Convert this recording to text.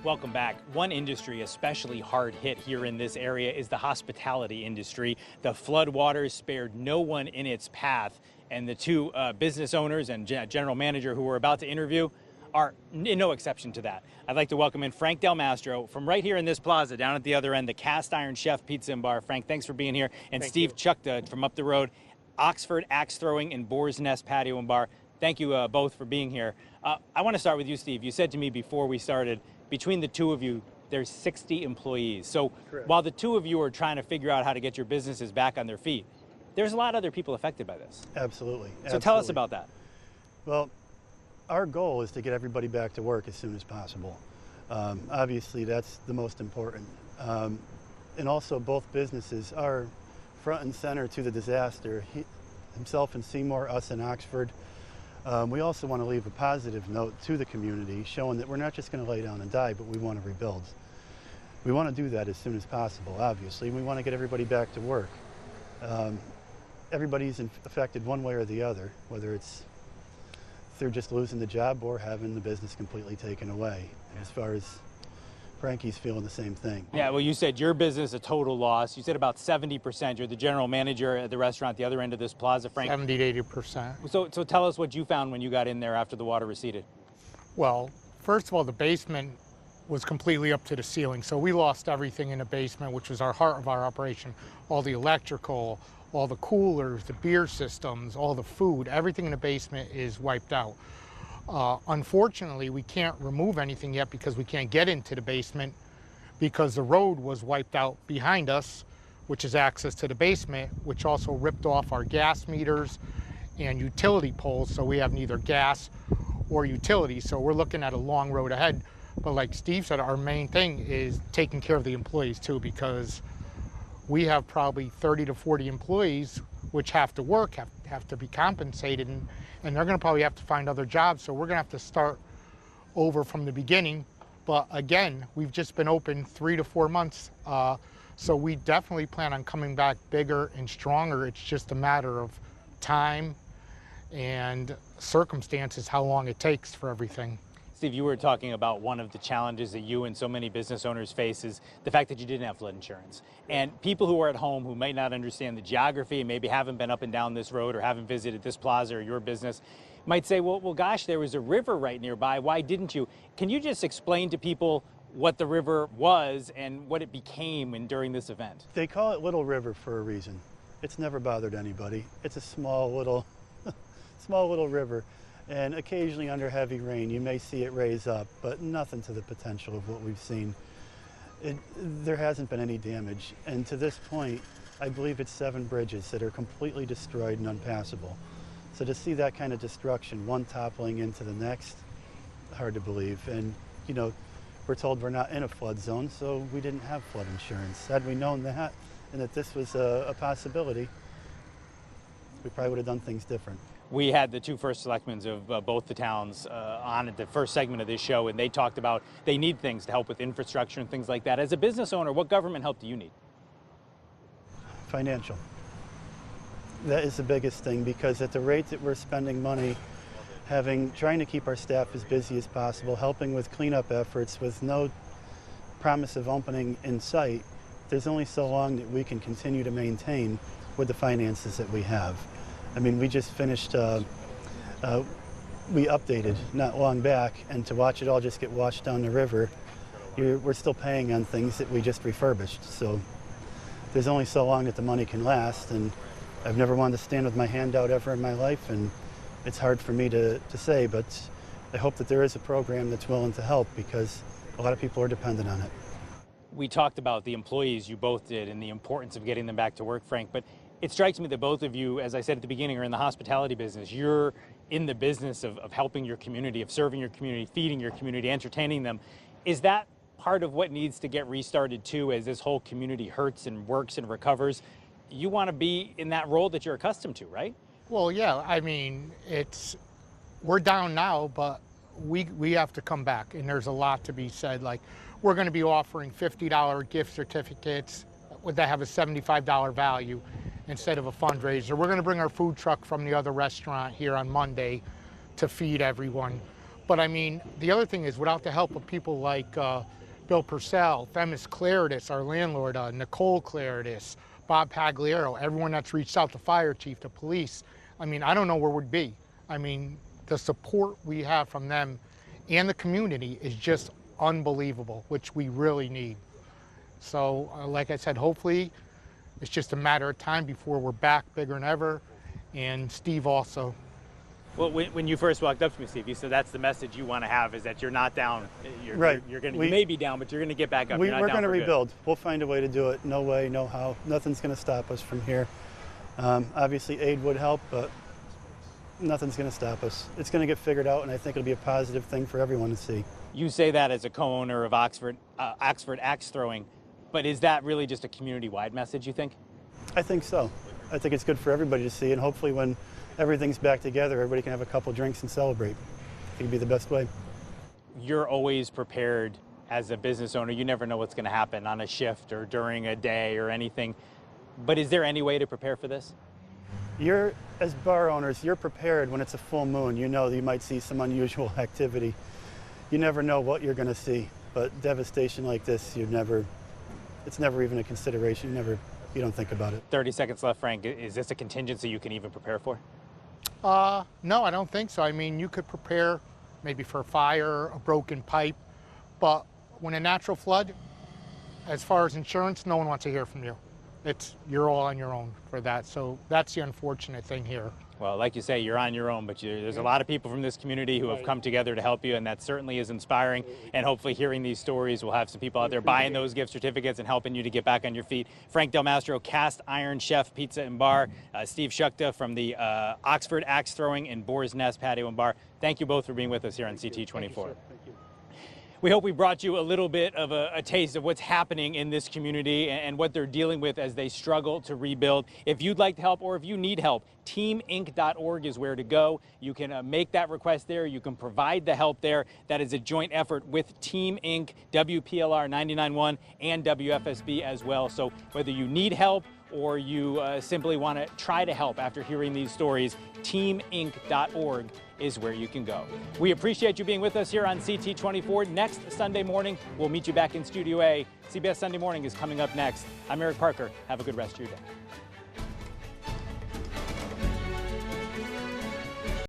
Welcome back. One industry especially hard hit here in this area is the hospitality industry. The floodwaters spared no one in its path, and the two business owners and general manager who we're about to interview are in no exception to that. I'd like to welcome in Frank DelMastro from right here in this plaza down at the other end, the Cast Iron Chef Pizza and Bar. Frank, thanks for being here. And Steve Chucta from up the road, Oxford Axe Throwing and Boars Nest Patio and Bar. Thank you both for being here. I want to start with you, Steve. You said to me before we started, between the two of you, there's 60 employees. So Correct. While the two of you are trying to figure out how to get your businesses back on their feet, there's a lot of other people affected by this. Absolutely. So tell us about that. Well, our goal is to get everybody back to work as soon as possible. Obviously, that's the most important. And also, both businesses are front and center to the disaster. Himself in Seymour, us in Oxford. We also want to leave a positive note to the community, showing that we're not just going to lay down and die, but we want to rebuild. We want to do that as soon as possible, obviously. We want to get everybody back to work. Everybody's affected one way or the other, whether it's through just losing the job or having the business completely taken away. As far as Frankie's feeling the same thing. Yeah, well, you said your business a total loss. You said about 70%. You're the general manager at the restaurant at the other end of this plaza, Frank. 70 to 80%. So tell us what you found when you got in there after the water receded. Well, first of all, the basement was completely up to the ceiling. So we lost everything in the basement, which was our heart of our operation. All the electrical, all the coolers, the beer systems, all the food, everything in the basement is wiped out. Unfortunately, we can't remove anything yet because we can't get into the basement because the road was wiped out behind us, which is access to the basement, which also ripped off our gas meters and utility poles, so we have neither gas or utilities. So we're looking at a long road ahead. But like Steve said, our main thing is taking care of the employees too, because we have probably 30 to 40 employees which have to work, have to be compensated, and they're going to probably have to find other jobs. So we're going to have to start over from the beginning. But again, we've just been open 3 to 4 months. So we definitely plan on coming back bigger and stronger. It's just a matter of time and circumstances, how long it takes for everything. Steve, you were talking about one of the challenges that you and so many business owners face is the fact that you didn't have flood insurance. And people who are at home who might not understand the geography and maybe haven't been up and down this road or haven't visited this plaza or your business might say, well, gosh, there was a river right nearby. Why didn't you? Can you just explain to people what the river was and what it became during this event? They call it Little River for a reason. It's never bothered anybody. It's a small little river. And occasionally under heavy rain, you may see it raise up, but nothing to the potential of what we've seen. There hasn't been any damage. And to this point, I believe it's 7 bridges that are completely destroyed and unpassable. So to see that kind of destruction, one toppling into the next, hard to believe. And, you know, we're told we're not in a flood zone, so we didn't have flood insurance. Had we known that and that this was a possibility, we probably would have done things different. We had the two first selectmen of both the towns on at the first segment of this show, and they talked about they need things to help with infrastructure and things like that. As a business owner, what government help do you need? Financial. That is the biggest thing, because at the rate that we're spending money, trying to keep our staff as busy as possible, helping with cleanup efforts with no promise of opening in sight, there's only so long that we can continue to maintain with the finances that we have. I mean, we just finished, we updated not long back, and to watch it all just get washed down the river, we're still paying on things that we just refurbished. So there's only so long that the money can last, and I've never wanted to stand with my hand out ever in my life, and it's hard for me to say, but I hope that there is a program that's willing to help, because a lot of people are dependent on it. We talked about the employees, you both did, and the importance of getting them back to work, Frank, but it strikes me that both of you, as I said at the beginning, are in the hospitality business. You're in the business of helping your community, of serving your community, feeding your community, entertaining them. Is that part of what needs to get restarted too, as this whole community hurts and works and recovers? You want to be in that role that you're accustomed to, right? Well, yeah, I mean, we're down now, but we have to come back, and there's a lot to be said. Like, we're going to be offering $50 gift certificates that have a $75 value instead of a fundraiser. We're going to bring our food truck from the other restaurant here on Monday to feed everyone. But I mean, the other thing is, without the help of people like Bill Purcell, Themis Claridis, our landlord, Nicole Claridis, Bob Pagliaro, everyone that's reached out, the fire chief, the police, I mean, I don't know where we'd be. I mean, the support we have from them and the community is just unbelievable, which we really need. So, like I said, hopefully it's just a matter of time before we're back bigger than ever, and Steve also. Well, when you first walked up to me, Steve, you said that's the message you want to have, is that you're not down. Right. You may be down, but you're going to get back up. We're going to rebuild. We'll find a way to do it. No way, no how. Nothing's going to stop us from here. Obviously, aid would help, but nothing's going to stop us. It's going to get figured out, and I think it'll be a positive thing for everyone to see. You say that as a co-owner of Oxford Axe Throwing, but is that really just a community-wide message, you think? I think so. I think it's good for everybody to see, and hopefully when everything's back together, everybody can have a couple drinks and celebrate. I think it'd be the best way. You're always prepared as a business owner. You never know what's going to happen on a shift or during a day or anything. But is there any way to prepare for this? As bar owners, you're prepared when it's a full moon. You know that you might see some unusual activity. You never know what you're going to see. But devastation like this, it's never even a consideration. You don't think about it. 30 seconds left, Frank. Is this a contingency you can even prepare for? No, I don't think so. I mean, you could prepare maybe for a fire, a broken pipe, but when a natural flood, as far as insurance, no one wants to hear from you. You're all on your own for that. So that's the unfortunate thing here. Well, like you say, you're on your own, but there's a lot of people from this community who have come together to help you, and that certainly is inspiring. And hopefully hearing these stories will have some people out there buying those gift certificates and helping you to get back on your feet. Frank DelMastro, Cast Iron Chef Pizza and Bar, Steve Chucta from the Oxford Axe Throwing and Boars Nest Patio and Bar. Thank you both for being with us here on CT24. Thank you. We hope we brought you a little bit of a taste of what's happening in this community and what they're dealing with as they struggle to rebuild. If you'd like to help, or if you need help, teaminc.org is where to go. You can make that request there. You can provide the help there. That is a joint effort with Team Inc., WPLR 99.1, and WFSB as well. So whether you need help or you simply want to try to help after hearing these stories, teaminc.org is where you can go. We appreciate you being with us here on CT24. Next Sunday morning, we'll meet you back in Studio A. CBS Sunday Morning is coming up next. I'm Eric Parker. Have a good rest of your day.